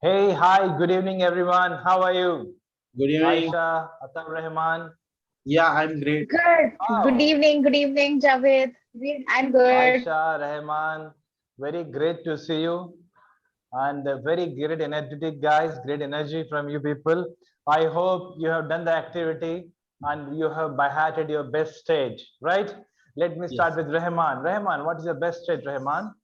Hey, hi, good evening, everyone. How are you? Good evening. Aisha, Atar Rahman. Yeah, I'm great. Good. Oh, Good evening, Javed. I'm good. Aisha, Rahman, very great to see you. And very great energetic guys, great energy from you people. I hope you have done the activity and you have by hearted your best stage, right? Let me start Yes. with Rahman. Rahman, what is your best stage, Rahman?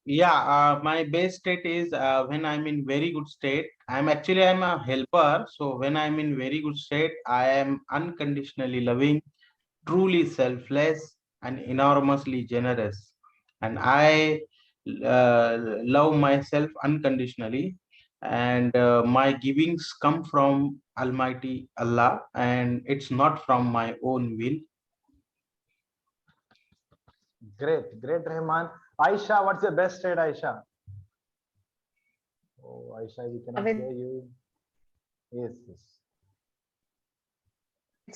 Yeah, my base state is when I'm in very good state. I'm a helper. So when I'm in very good state, I am unconditionally loving, truly selfless, and enormously generous. And I love myself unconditionally. And my givings come from Almighty Allah, and it's not from my own will. Great, great, Rahman. Aisha, what's your best state, Aisha? Oh, Aisha, we cannot hear Javed. you. Yes, yes.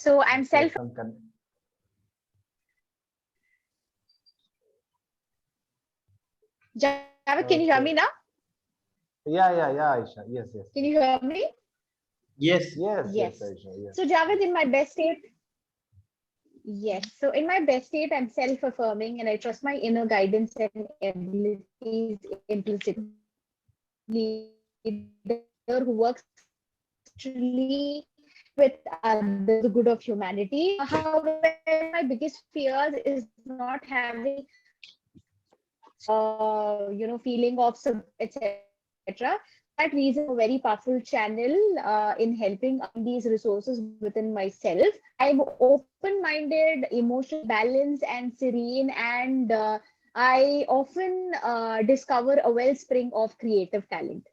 So I'm Okay, self. Javed, can you hear okay. me now? Yeah, Aisha. Yes, yes, Can yes. you hear me? Yes. Yes, Yes. Aisha. Yes. So Javed, in my best state, yes. So in my best state, I'm self-affirming and I trust my inner guidance and abilities implicitly. Leader who works extremely with others for the good of humanity. However, my biggest fears is not having feeling of etc. That reason, a very powerful channel in helping these resources within myself. I'm open-minded, emotional balance, and serene, and I often discover a wellspring of creative talent.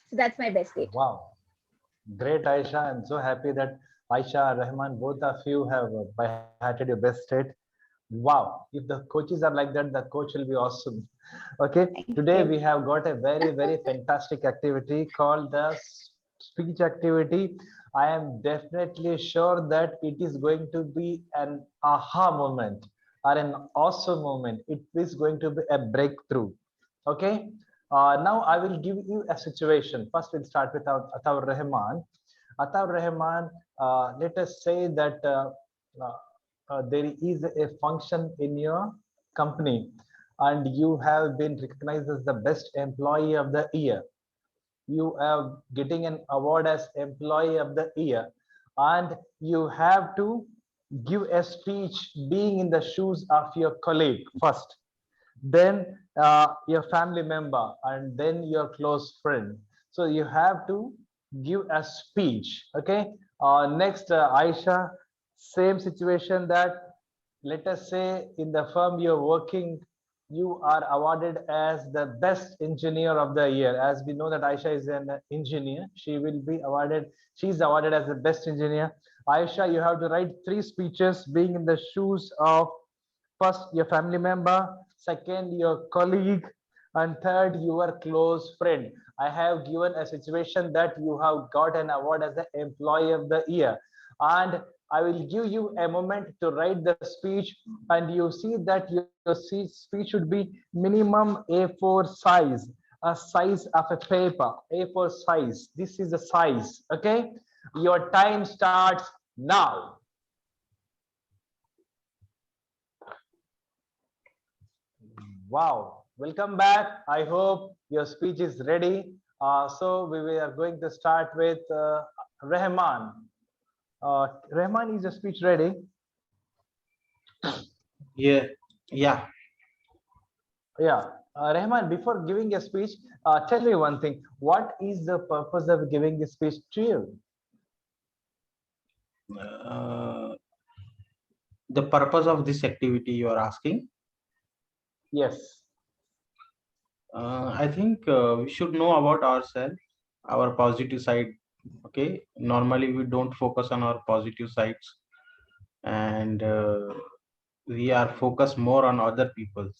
So that's my best state. Wow. Great, Aisha. I'm so happy that Aisha, Rahman, both of you have by hearted your best state. Wow. If the coaches are like that, the coach will be awesome. Okay. Thank Today you. we have got a very, very fantastic activity called the speech activity. I am definitely sure that it is going to be an aha moment or an awesome moment. It is going to be a breakthrough. Okay. Now I will give you a situation. First, we'll start with Ataur Rahman. Ataur Rahman, let us say that uh, there is a function in your company and you have been recognized as the best employee of the year. You are getting an award as employee of the year and you have to give a speech being in the shoes of your colleague first, then your family member, and then your close friend. So you have to give a speech. Okay. Next, Aisha, same situation that let us say in the firm you're working, you are awarded as the best engineer of the year. As we know that Aisha is an engineer, she will be awarded. She's awarded as the best engineer. Aisha, you have to write three speeches being in the shoes of first your family member, second your colleague, and third your close friend. I have given a situation that you have got an award as the employee of the year, and I will give you a moment to write the speech, and you see that your speech should be minimum A4 size, a size of a paper, A4 size. This is the size. Okay, your time starts now. Wow, welcome back. I hope your speech is ready. So we are going to start with Rahman. Rahman, is your speech ready? Yeah. Yeah. Yeah. Rahman, before giving a speech, tell me one thing. What is the purpose of giving this speech to you? Uh, the purpose of this activity you are asking. Yes. I think we should know about ourselves, our positive side. Okay. Normally, we don't focus on our positive sides, and we are focused more on other people's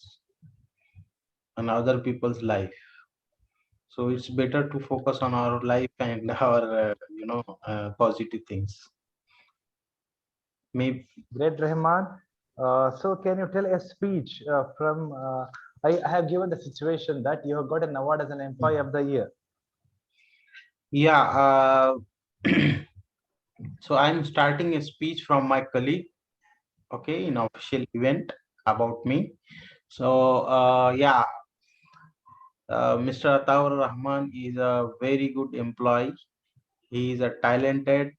life. So it's better to focus on our life and our, positive things. Maybe. Great, Rahman. So can you tell a speech from, I have given the situation that you have got an award as an employee of the year. Yeah. So I'm starting a speech from my colleague, okay, in official event about me. So yeah, Mr. Ataur Rahman is a very good employee. He is a talented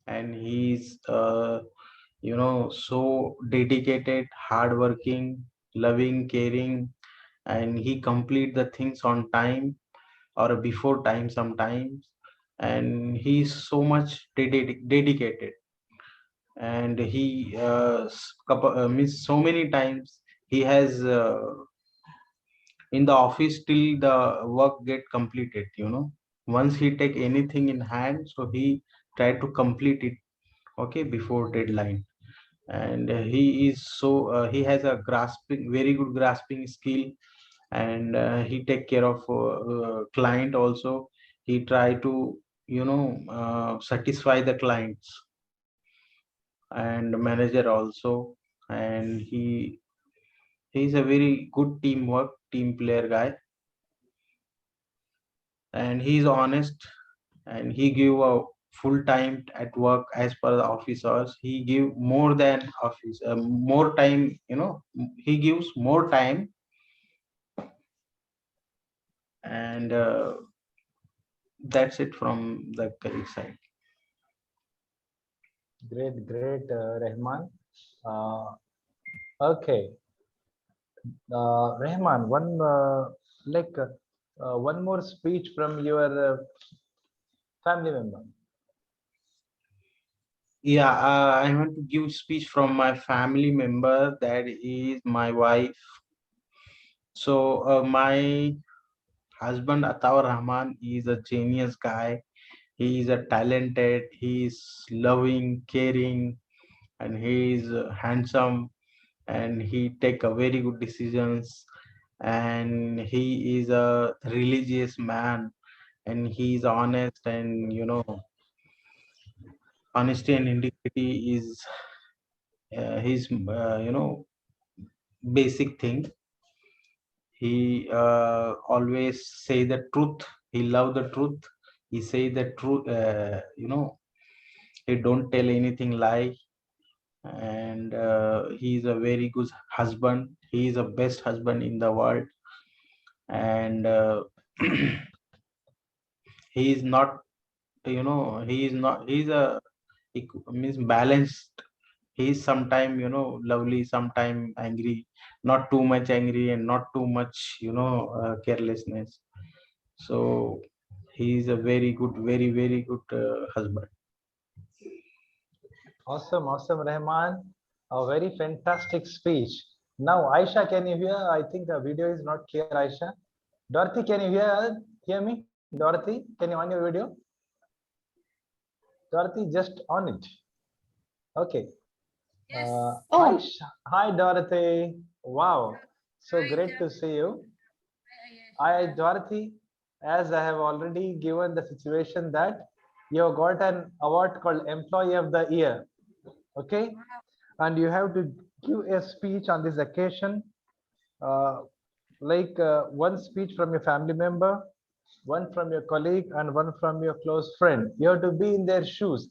and he's so dedicated, hardworking, loving, caring, and he complete the things on time or before time sometimes. And he's so much dedicated, and he means so many times he has in the office till the work get completed. Once he take anything in hand, so he try to complete it, okay, before deadline. And he is so he has a grasping, very good grasping skill. And he take care of client also. He try to satisfy the clients and manager also. And he's a very good teamwork team player guy, and he's honest, and he give a full time at work as per the office hours. He give more than office more time, he gives more time. And that's it from the colleague side. Great, Rahman. Uh, okay, Rahman, one more speech from your family member. Yeah, I want to give speech from my family member, that is my wife. So my husband Ataur Rahman is a genius guy. He is a talented, he is loving, caring, and he is handsome, and he take a very good decisions. And he is a religious man, and he is honest, and honesty and integrity is his basic thing. He always say the truth. He love the truth. He say the truth. He don't tell anything lie. And he is a very good husband. He is the best husband in the world. And he is not. He is not. He's a he means balanced. He is sometime lovely, sometime angry. Not too much angry and not too much carelessness. So he is a very good, very good husband. Awesome, Rahman. A very fantastic speech. Now, Aisha, can you hear? I think the video is not clear, Aisha. Dorothy, can you hear me? Dorothy, can you on your video? Dorothy, just on it. Okay. Yes. Oh, Hi, Dorothy. Wow. So great to see you. Dorothy, as I have already given the situation that you have got an award called Employee of the Year. Okay. And you have to give a speech on this occasion. One speech from your family member, one from your colleague, and one from your close friend. You have to be in their shoes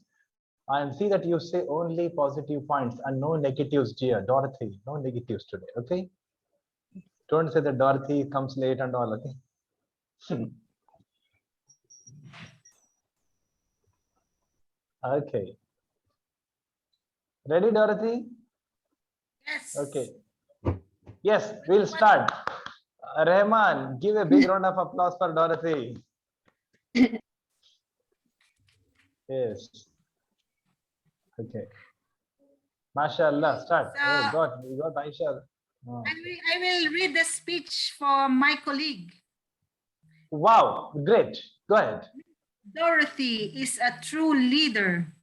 and see that you say only positive points and no negatives, dear Dorothy. No negatives today, okay? Don't say that Dorothy comes late and all, okay? Okay. Ready, Dorothy? Yes. Okay. Yes, we'll start. Rahman, give a big round of applause for Dorothy. Yes. Okay. MashaAllah, start. So, Oh God, we got Aisha. Oh. I will read the speech for my colleague. Wow, great. Go ahead. Dorothy is a true leader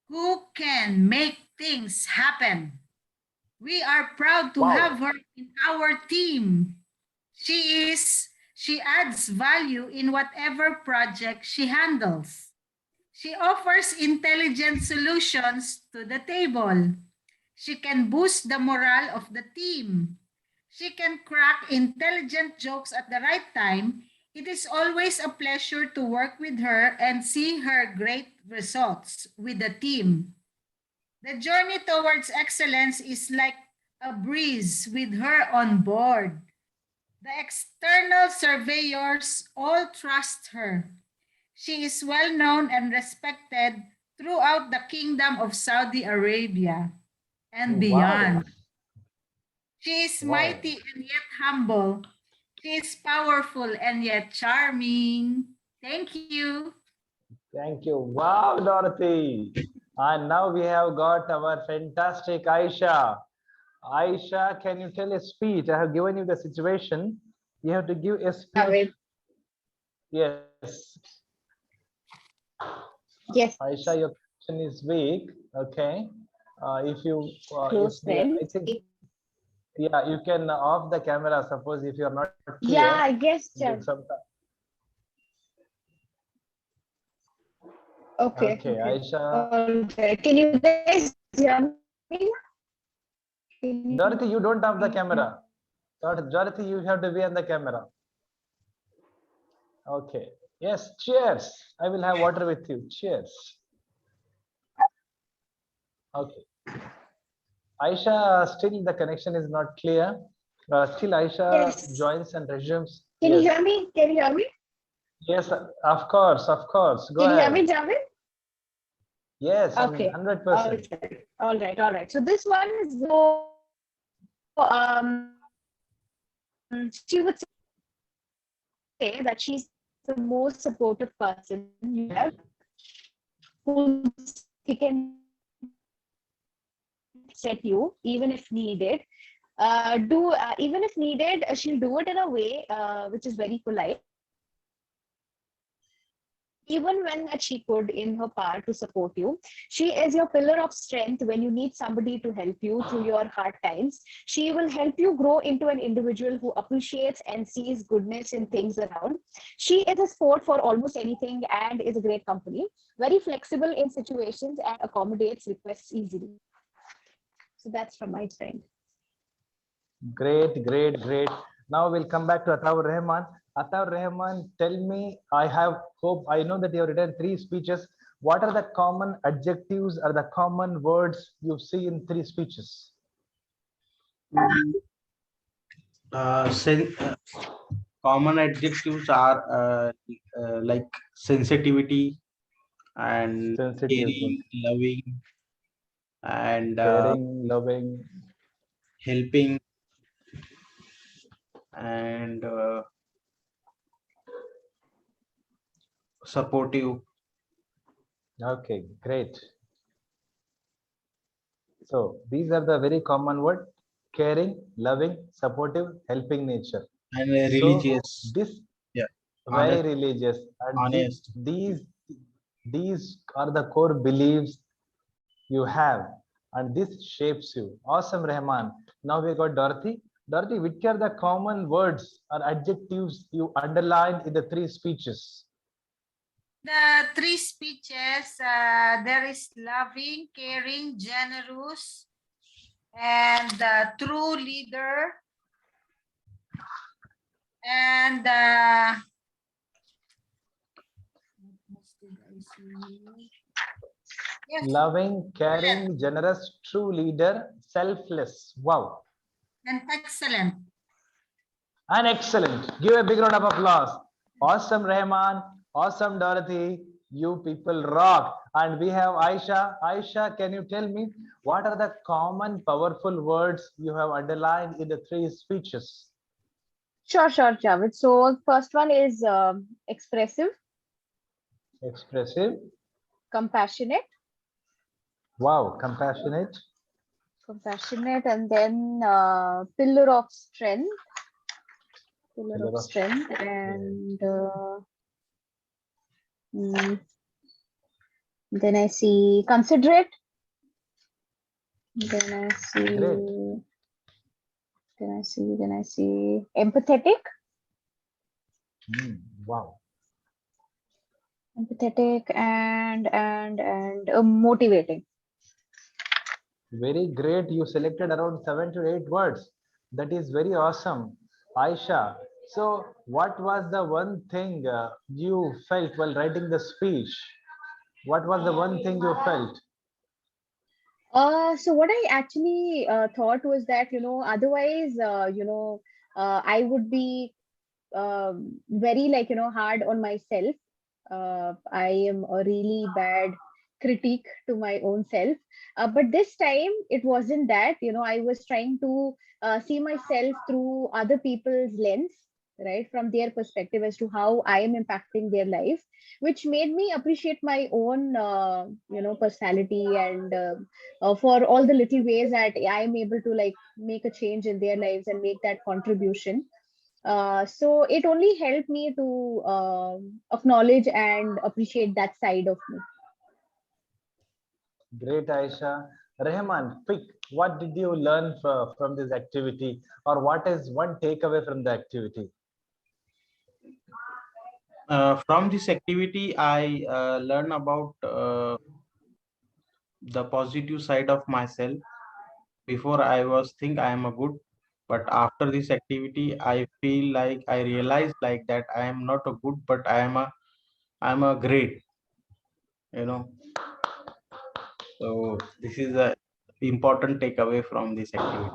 who can make things happen. We are proud to Wow. have her in our team. She adds value in whatever project she handles. She offers intelligent solutions to the table. She can boost the morale of the team. She can crack intelligent jokes at the right time It is always a pleasure to work with her and see her great results with the team. The journey towards excellence is like a breeze with her on board. The external surveyors all trust her. She is well known and respected throughout the Kingdom of Saudi Arabia and Wow. beyond. She is Wow. mighty and yet humble. She is powerful and yet charming. Thank you. Thank you. Wow, Dorothy. And now we have got our fantastic Aisha. Aisha, can you tell a speech? I have given you the situation. You have to give a speech. Javed. Yes. Yes. Aisha, your connection is weak. Okay. If you, Close I friends. think, yeah, you can off the camera. Suppose if you are not clear. Yeah, I guess. Give some time. Okay. Okay, Aisha. Okay. Can you guys hear me? Dorothy, you don't have the camera. Dorothy, you have to be on the camera. Okay. Yes, cheers. I will have water with you. Cheers. Okay. Aisha, still the connection is not clear. Still Aisha Yes. joins and resumes. Can you Yes. hear me? Can you hear me? Yes, of course, of course. Go Can you hear ahead. me, Javed? Yes, Okay. 100%. All right. All right. So this one is so she would say that she's the most supportive person you have, who can set you even if needed. Even if needed, she'll do it in a way which is very polite. Even when that she could in her power to support you. She is your pillar of strength when you need somebody to help you through your hard times. She will help you grow into an individual who appreciates and sees goodness in things around. She is a sport for almost anything and is a great company, very flexible in situations and accommodates requests easily. So that's from my side. Great, great, great. Now we'll come back to Ataur Rahman. Ataur Rahman, tell me, I know that you have written 3 speeches. What are the common adjectives or the common words you see in 3 speeches? Common adjectives are like sensitivity and Sensitive, caring, loving, and caring, loving. helping, and supportive. Okay, great. So these are the very common word: caring, loving, supportive, helping nature. And So religious. this Yeah, very honest, religious, and honest. these are the core beliefs you have, and this shapes you. Awesome, Rahman. Now we got Dorothy. Dorothy, which are the common words or adjectives you underlined in the 3 speeches? The 3 speeches, there is loving, caring, generous, and true leader, and yes, Loving, caring, generous, true leader, selfless. Wow. and excellent. And excellent. Give a big round of applause. Awesome, Rahman. Awesome, Dorothy. You people rock. And we have Aisha. Aisha, can you tell me what are the common powerful words you have underlined in the 3 speeches? Sure, Javed. So first one is expressive, Expressive. compassionate, Wow. Compassionate. and then pillar of strength, and then I see considerate, then I see empathetic, Wow. and motivating. Very great. You selected around 7 to 8 words. That is very awesome. Aisha, So, what was the one thing you felt while writing the speech? What was the one thing you felt? So what I actually thought was that, otherwise, I would be very, like, hard on myself. I am a really bad critique to my own self. But this time it wasn't that, I was trying to see myself through other people's lens, right, from their perspective as to how I am impacting their life, which made me appreciate my own, personality, and for all the little ways that I am able to, like, make a change in their lives and make that contribution. So it only helped me to acknowledge and appreciate that side of me. Great, Aisha. Rehman, quick, what did you learn from this activity, or what is one takeaway from the activity? From this activity, I learn about the positive side of myself. Before I was think I am a good, but after this activity, I feel like I realize like that I am not a good, but I'm a great, you know. So this is a important takeaway from this activity.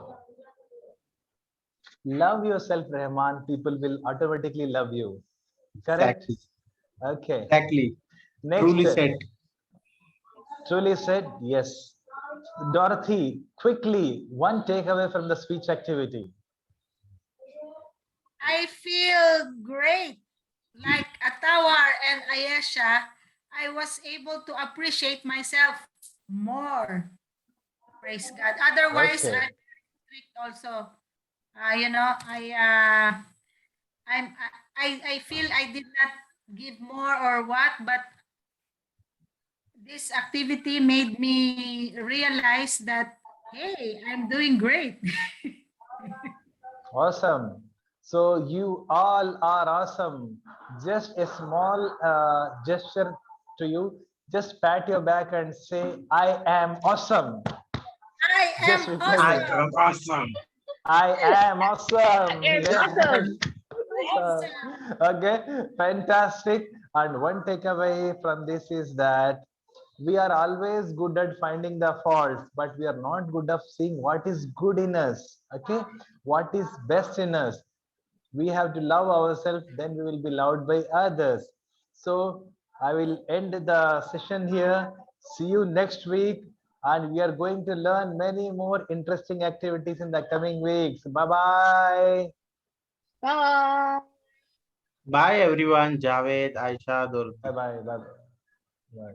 Love yourself, Rehman. People will automatically love you. Correct? Exactly. Okay. Exactly. Next, Truly said. truly said, yes. Dorothy, quickly, one takeaway from the speech activity. I feel great. Like Atawar and Ayesha, I was able to appreciate myself more. Praise God. Otherwise, Okay. I'm strict also. You know, I feel I did not give more or what, but this activity made me realize that, hey, I'm doing great. Awesome. So you all are awesome. Just a small gesture to you. Just pat your back and say, I am awesome. I am Just reply I me. awesome. am awesome. I am awesome. It's Yes. awesome. Okay, fantastic. And one takeaway from this is that we are always good at finding the faults, but we are not good at seeing what is good in us. Okay, what is best in us. We have to love ourselves, then we will be loved by others. So I will end the session here. See you next week, and we are going to learn many more interesting activities in the coming weeks. Bye bye. Bye. Bye everyone. Javed, Aisha, Dur. Bye bye. Bye bye.